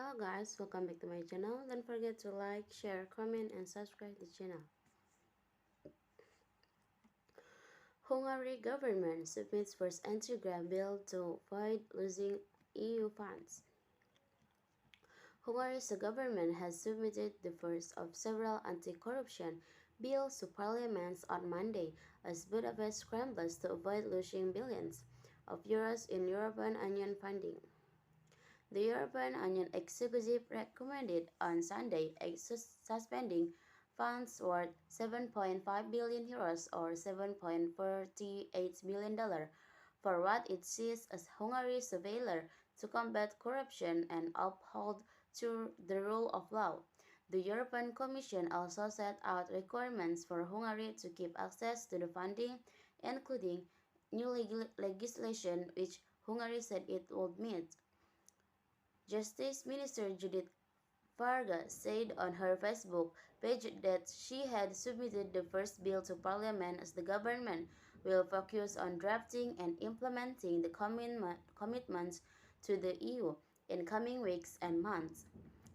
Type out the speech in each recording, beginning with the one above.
Hello guys, welcome back to my channel. Don't forget to like, share, comment, and subscribe the channel. Hungary government submits first anti-graft bill to avoid losing EU funds. Hungary's government has submitted the first of several anti-corruption bills to parliament on Monday as Budapest scrambles to avoid losing billions of euros in European Union funding. The European Union executive recommended on Sunday suspending funds worth 7.5 billion euros or $7.48 billion for what it sees as Hungary's failure to combat corruption and uphold the rule of law. The European Commission also set out requirements for Hungary to keep access to the funding, including new legislation which Hungary said it would meet. Justice Minister Judith Varga said on her Facebook page that she had submitted the first bill to Parliament as the government will focus on drafting and implementing the commitments to the EU in coming weeks and months.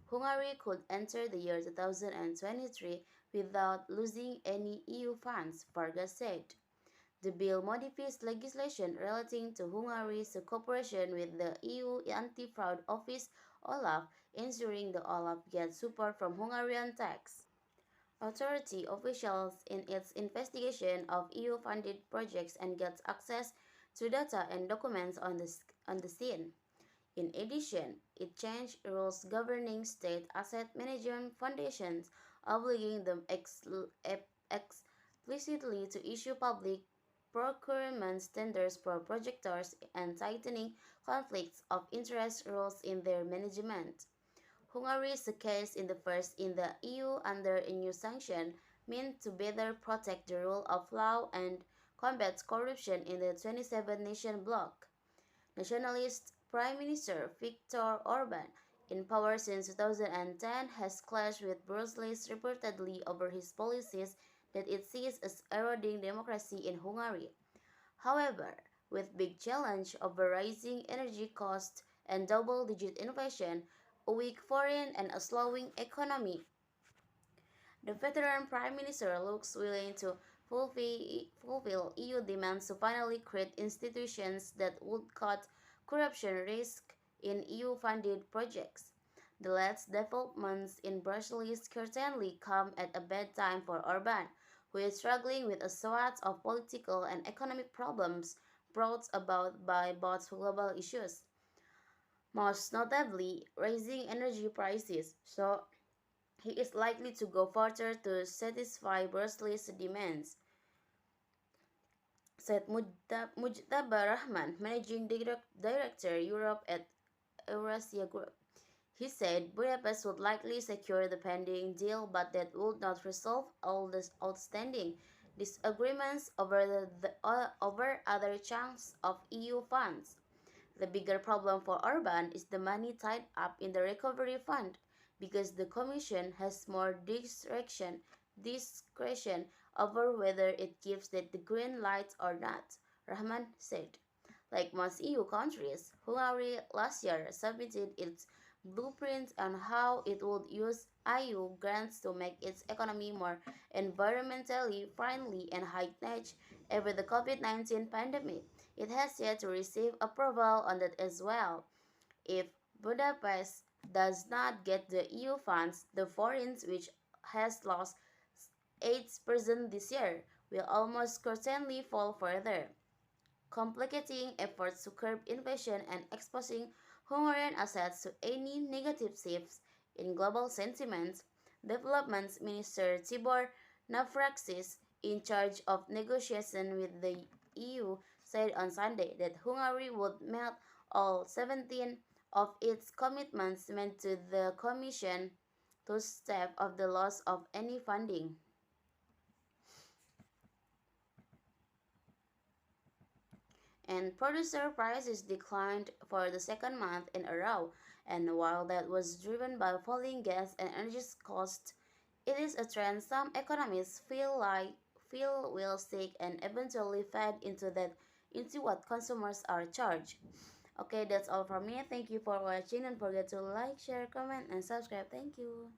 Hungary could enter the year 2023 without losing any EU funds, Varga said. The bill modifies legislation relating to Hungary's cooperation with the EU Anti-Fraud Office (OLAF), ensuring the OLAF gets support from Hungarian tax authority officials in its investigation of EU-funded projects and gets access to data and documents on the scene. In addition, it changed rules governing state asset management foundations, obligating them explicitly to issue public procurement tenders for projectors and tightening conflicts of interest rules in their management. Hungary's case in the EU under a new sanction meant to better protect the rule of law and combat corruption in the 27-nation bloc. Nationalist Prime Minister Viktor Orban, in power since 2010, has clashed with Brussels reportedly over his policies that it sees as eroding democracy in Hungary. However, with big challenge over rising energy costs and double-digit inflation, a weak foreign and a slowing economy, the veteran prime minister looks willing to fulfill EU demands to finally create institutions that would cut corruption risk in EU-funded projects. The latest developments in Brussels certainly come at a bad time for Orban, who is struggling with a swath of political and economic problems brought about by both global issues, most notably rising energy prices. So he is likely to go further to satisfy Brussels' demands, said Mujtaba Rahman, Managing Director Europe at Eurasia Group. He said Budapest would likely secure the pending deal, but that would not resolve all the outstanding disagreements over other chunks of EU funds. The bigger problem for Orban is the money tied up in the recovery fund, because the Commission has more discretion over whether it gives the green light or not, Rahman said. Like most EU countries, Hungary last year submitted its blueprint on how it would use EU grants to make its economy more environmentally friendly and high-tech after the COVID-19 pandemic. It has yet to receive approval on that as well. If Budapest does not get the EU funds, the forint, which has lost 8% this year, will almost certainly fall further, complicating efforts to curb inflation and exposing Hungarian assets to any negative shifts in global sentiment. Development Minister Tibor Navracsics, in charge of negotiation with the EU, said on Sunday that Hungary would meet all 17 of its commitments made to the Commission to stave off the loss of any funding. And producer prices declined for the second month in a row, and while that was driven by falling gas and energy costs, it is a trend some economists feel will stick and eventually fade into what consumers are charged. Okay, that's all from me. Thank you for watching. Don't forget to like, share, comment, and subscribe. Thank you.